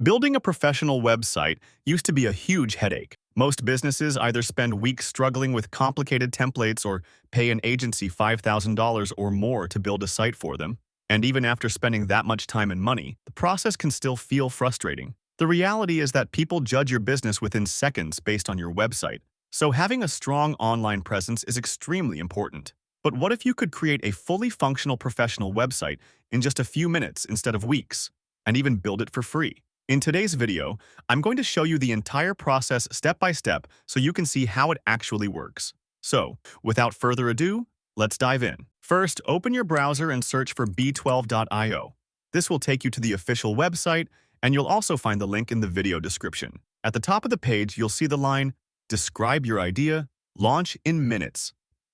Building a professional website used to be a huge headache. Most businesses either spend weeks struggling with complicated templates or pay an agency $5,000 or more to build a site for them. And even after spending that much time and money, the process can still feel frustrating. The reality is that people judge your business within seconds based on your website. So having a strong online presence is extremely important. But what if you could create a fully functional professional website in just a few minutes instead of weeks, and even build it for free? In today's video, I'm going to show you the entire process step by step so you can see how it actually works. So, without further ado, let's dive in. First, open your browser and search for B12.io. This will take you to the official website, and you'll also find the link in the video description. At the top of the page, you'll see the line, "Describe your idea, launch in minutes."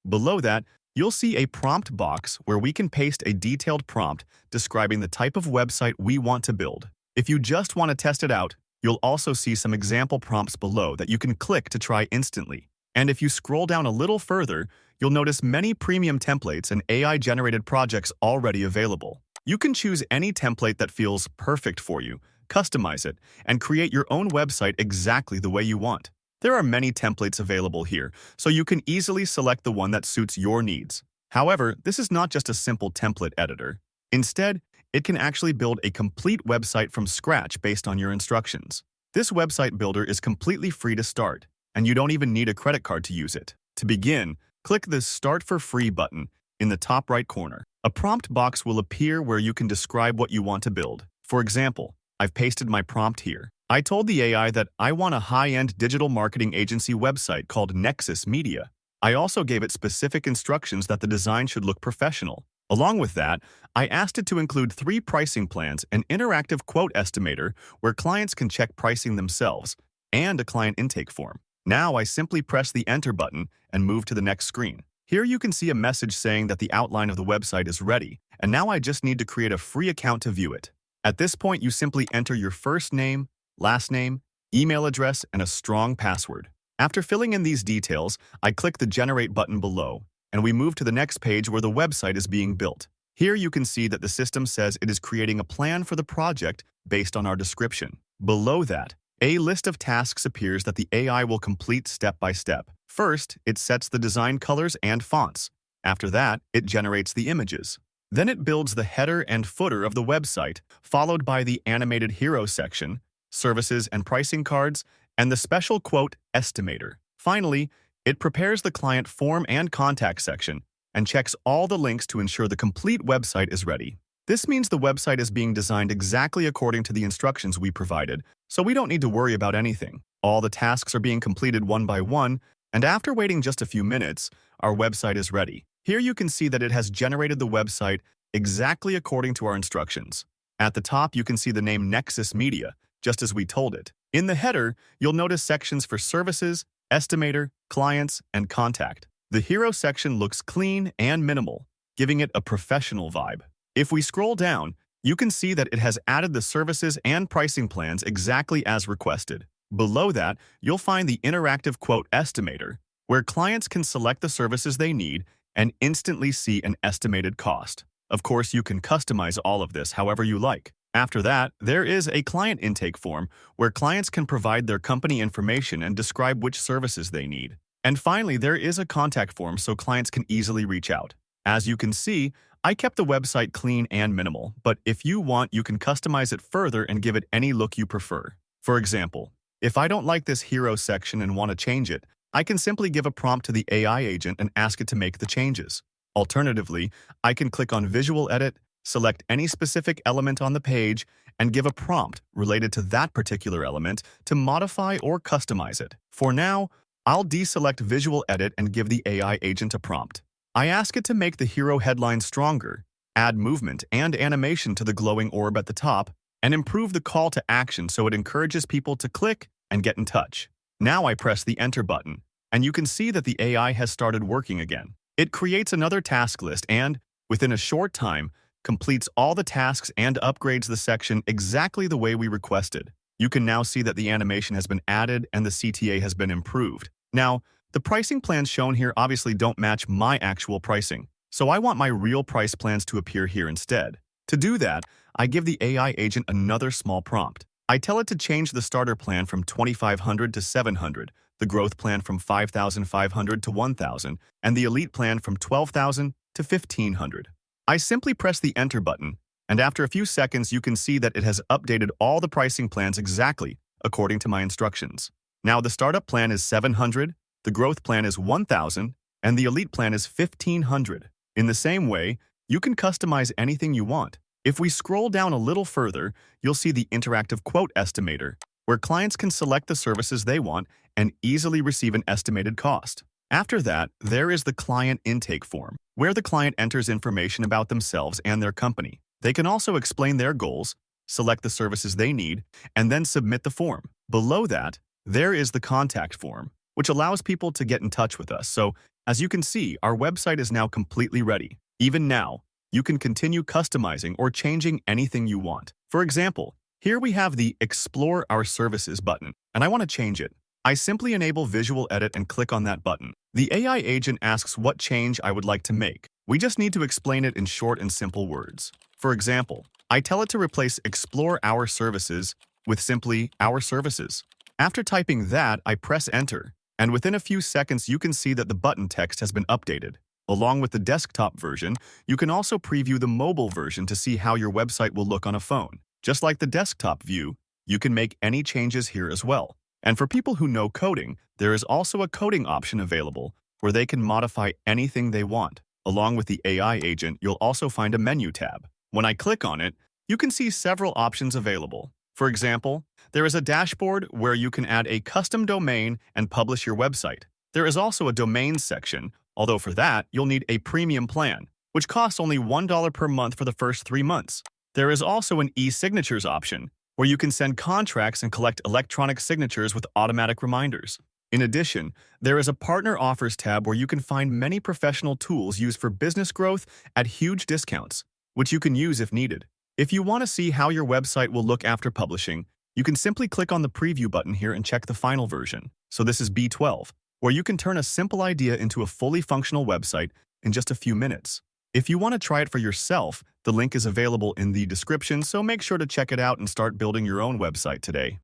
Below that, you'll see a prompt box where we can paste a detailed prompt describing the type of website we want to build. If you just want to test it out, you'll also see some example prompts below that you can click to try instantly. And if you scroll down a little further, you'll notice many premium templates and AI-generated projects already available. You can choose any template that feels perfect for you, customize it, and create your own website exactly the way you want. There are many templates available here, so you can easily select the one that suits your needs. However, this is not just a simple template editor. Instead, it can actually build a complete website from scratch based on your instructions. This website builder is completely free to start, and you don't even need a credit card to use it. To begin, click the Start for Free button in the top right corner. A prompt box will appear where you can describe what you want to build. For example, I've pasted my prompt here. I told the AI that I want a high-end digital marketing agency website called Nexus Media. I also gave it specific instructions that the design should look professional. Along with that, I asked it to include 3 pricing plans, an interactive quote estimator where clients can check pricing themselves, and a client intake form. Now I simply press the Enter button and move to the next screen. Here you can see a message saying that the outline of the website is ready, and now I just need to create a free account to view it. At this point, you simply enter your first name, last name, email address, and a strong password. After filling in these details, I click the Generate button below, and we move to the next page where the website is being built. Here you can see that the system says it is creating a plan for the project based on our description. Below that, a list of tasks appears that the AI will complete step by step. First, it sets the design colors and fonts. After that, it generates the images. Then it builds the header and footer of the website, followed by the animated hero section, services and pricing cards, and the special quote estimator. Finally, it prepares the client form and contact section and checks all the links to ensure the complete website is ready. This means the website is being designed exactly according to the instructions we provided, so we don't need to worry about anything. All the tasks are being completed one by one, and after waiting just a few minutes, our website is ready. Here you can see that it has generated the website exactly according to our instructions. At the top, you can see the name Nexus Media, just as we told it. In the header, you'll notice sections for services, estimator, clients, and contact. The hero section looks clean and minimal, giving it a professional vibe. If we scroll down, you can see that it has added the services and pricing plans exactly as requested. Below that, you'll find the interactive quote estimator, where clients can select the services they need and instantly see an estimated cost. Of course, you can customize all of this however you like. After that, there is a client intake form where clients can provide their company information and describe which services they need. And finally, there is a contact form so clients can easily reach out. As you can see, I kept the website clean and minimal, but if you want, you can customize it further and give it any look you prefer. For example, if I don't like this hero section and want to change it, I can simply give a prompt to the AI agent and ask it to make the changes. Alternatively, I can click on Visual Edit, select any specific element on the page, and give a prompt related to that particular element to modify or customize it. For now, I'll deselect Visual Edit and give the AI agent a prompt. I ask it to make the hero headline stronger, add movement and animation to the glowing orb at the top, and improve the call to action so it encourages people to click and get in touch. Now I press the Enter button, and you can see that the AI has started working again. It creates another task list and, within a short time, completes all the tasks and upgrades the section exactly the way we requested. You can now see that the animation has been added and the CTA has been improved. Now, the pricing plans shown here obviously don't match my actual pricing, so I want my real price plans to appear here instead. To do that, I give the AI agent another small prompt. I tell it to change the starter plan from 2,500 to 700, the growth plan from 5,500 to 1,000, and the elite plan from 12,000 to 1,500. I simply press the enter button, and after a few seconds you can see that it has updated all the pricing plans exactly according to my instructions. Now the startup plan is 700, the growth plan is 1,000, and the elite plan is 1,500. In the same way, you can customize anything you want. If we scroll down a little further, you'll see the interactive quote estimator, where clients can select the services they want and easily receive an estimated cost. After that, there is the client intake form, where the client enters information about themselves and their company. They can also explain their goals, select the services they need, and then submit the form. Below that, there is the contact form, which allows people to get in touch with us. So, as you can see, our website is now completely ready. Even now, you can continue customizing or changing anything you want. For example, here we have the Explore Our Services button, and I want to change it. I simply enable Visual Edit and click on that button. The AI agent asks what change I would like to make. We just need to explain it in short and simple words. For example, I tell it to replace Explore Our Services with simply Our Services. After typing that, I press Enter, and within a few seconds you can see that the button text has been updated. Along with the desktop version, you can also preview the mobile version to see how your website will look on a phone. Just like the desktop view, you can make any changes here as well. And for people who know coding, there is also a coding option available where they can modify anything they want. Along with the AI agent, you'll also find a menu tab. When I click on it, you can see several options available. For example, there is a dashboard where you can add a custom domain and publish your website. There is also a domains section, although for that, you'll need a premium plan, which costs only $1 per month for the first 3 months. There is also an eSignatures option, where you can send contracts and collect electronic signatures with automatic reminders. In addition, there is a Partner Offers tab where you can find many professional tools used for business growth at huge discounts, which you can use if needed. If you want to see how your website will look after publishing, you can simply click on the preview button here and check the final version. So this is B12, where you can turn a simple idea into a fully functional website in just a few minutes. If you want to try it for yourself, the link is available in the description, so make sure to check it out and start building your own website today.